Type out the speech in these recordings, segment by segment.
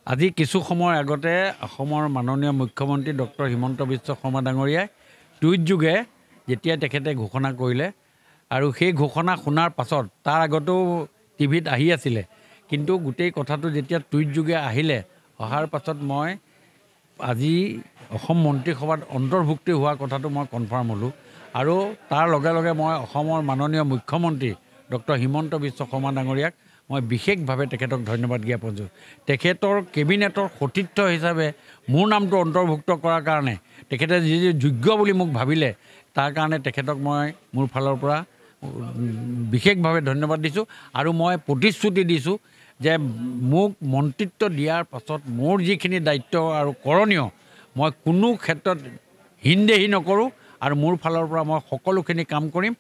আজি কিছু সময়ৰ আগতে অসমৰ মাননীয় মুখ্যমন্ত্ৰী ডক্টৰ হিমন্ত বিশ্ব শৰ্মা ডাঙৰীয়াই টুইট যোগে যেতিয়া তেখেতে ঘোষণা কৰিলে আৰু সেই ঘোষণা শুনাৰ পাছত তাৰ আগতেও টিভিত আহি আছিলে কিন্তু গোটেই কথাটো যেতিয়া টুইট যোগে আহিলে অহাৰ পাছত মই আজি অসম মন্ত্ৰীসভাত অন্তৰ্ভুক্তি হোৱা কথাটো মই কনফাৰ্ম হ'লোঁ আৰু তাৰ লগে লগে মই অসমৰ মাননীয় মুখ্যমন্ত্ৰী ডক্টৰ হিমন্ত বিশ্ব শৰ্মা ডাঙৰীয়াক মই বিশেষভাৱে তেখেতক ধন্যবাদ জ্ঞাপন কৰিছোঁ। তেখেতৰ কেবিনেটৰ সতীৰ্থ হিচাপে মোৰ নামটো অন্তৰ্ভুক্ত কৰাৰ কাৰণে তেখেতে যি যোগ্য বুলি মোক ভাবিলে তাৰ কাৰণে তেখেতক মই মোৰ ফালৰ পৰা বিশেষভাৱে ধন্যবাদ দিছোঁ আৰু মই প্ৰতিশ্ৰুতি দিছোঁ যে মোক মন্ত্ৰিত্ব দিয়াৰ পাছত মোৰ যিখিনি দায়িত্ব আৰু কৰণীয় মই কোনো ক্ষেত্ৰত হিনদেহী নকৰোঁ আৰু মোৰ ফালৰ পৰা মই সকলোখিনি কাম কৰিম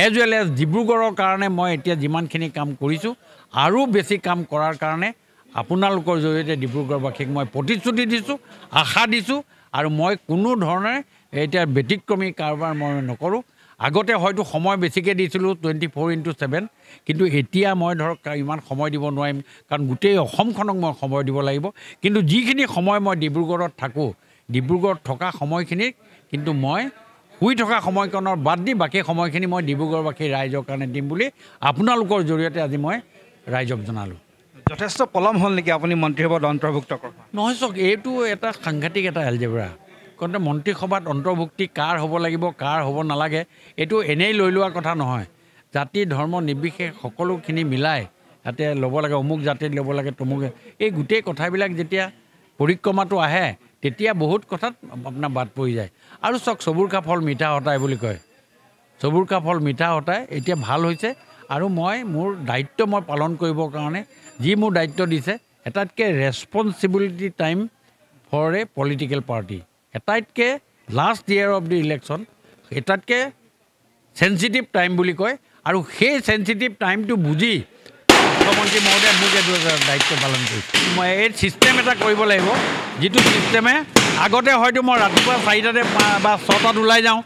এজ ৱেল এজ ডিব্ৰুগড়ৰ কাৰণে মই এতিয়া যিমানখিনি কাম কৰিছোঁ আৰু বেছি কাম কৰাৰ কাৰণে আপোনালোকৰ জৰিয়তে ডিব্ৰুগড়বাসীক মই প্ৰতিশ্ৰুতি দিছোঁ আশা দিছোঁ আৰু মই কোনো ধৰণে এতিয়া ব্যতিক্ৰমী কাৰবাৰ মই নকৰোঁ। আগতে হয়তো সময় বেছিকৈ দিছিলোঁ 24/7 কিন্তু এতিয়া মই ধৰক ইমান সময় দিব নোৱাৰিম কাৰণ গোটেই অসমখনক মই সময় দিব লাগিব কিন্তু যিখিনি সময় মই ডিব্ৰুগড়ত থাকোঁ ডিব্ৰুগড়ত থকা সময়খিনিক কিন্তু মই শুই থকা সময়কণৰ বাদ দি বাকী সময়খিনি মই ডিব্ৰুগড়বাসী ৰাইজৰ কাৰণে দিম বুলি আপোনালোকৰ জৰিয়তে আজি মই ৰাইজক জনালোঁ। যথেষ্ট পলম হ'ল নেকি আপুনি মন্ত্ৰীসভাত অন্তৰ্ভুক্ত কৰা? নহয় চাওক এইটো এটা সাংঘাতিক এটা এলজেব্ৰা কাৰণ মন্ত্ৰীসভাত অন্তৰ্ভুক্তি কাৰ হ'ব লাগিব কাৰ হ'ব নালাগে এইটো এনেই লৈ লোৱা কথা নহয়। জাতি ধৰ্ম নিৰ্বিশেষ সকলোখিনি মিলাই তাতে ল'ব লাগে অমুক জাতিত ল'ব লাগে তমুক এই গোটেই কথাবিলাক যেতিয়া পৰিক্ৰমাটো আহে তেতিয়া বহুত কথাত আপোনাৰ বাদ পৰি যায় আৰু চাওক চবুৰ কা ফল মিঠা হতাই বুলি কয় চবুৰ কা ফল মিঠা হতাই এতিয়া ভাল হৈছে আৰু মই মোৰ দায়িত্ব মই পালন কৰিবৰ কাৰণে যি মোৰ দায়িত্ব দিছে এটাতকৈ responsibility time for a political party এটাইতকৈ last year of the election এটাতকৈ চেঞ্চিটিভ টাইম বুলি কয় আৰু সেই চেঞ্চিটিভ টাইমটো বুজি মুখ্যমন্ত্ৰী মহোদয়ে মোক এইটো দায়িত্ব পালন কৰিছে। মই এই ছিষ্টেম এটা কৰিব লাগিব যিটো ছিষ্টেমে আগতে হয়তো মই ৰাতিপুৱা 4টাতে বা 6টাত ওলাই যাওঁ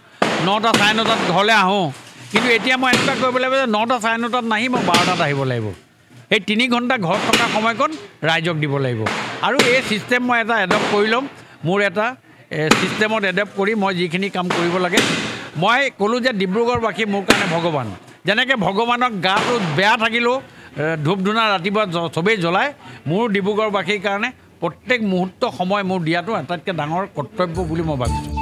9টা 9:30 ঘৰলৈ আহোঁ কিন্তু এতিয়া মই এনেকুৱা কৰিব লাগিব যে 9টা 9:30 নাহি মই 12টাত আহিব লাগিব। এই 3 ঘণ্টা ঘৰত থকা সময়কণ ৰাইজক দিব লাগিব আৰু এই ছিষ্টেম মই এটা এডপ্ট কৰি ল'ম মোৰ এটা ছিষ্টেমত এডপ্ট কৰি মই যিখিনি কাম কৰিব লাগে মই ক'লোঁ যে ডিব্ৰুগড়বাসী মোৰ কাৰণে ভগৱান যেনেকৈ ভগৱানক গাটো বেয়া থাকিলেও ধূপ ধূনা ৰাতিপুৱা চবেই জ্বলায় মোৰ ডিব্ৰুগড়বাসীৰ কাৰণে প্ৰত্যেক মুহূৰ্ত সময় মোৰ দিয়াটো আটাইতকৈ ডাঙৰ কৰ্তব্য বুলি মই ভাবিছোঁ।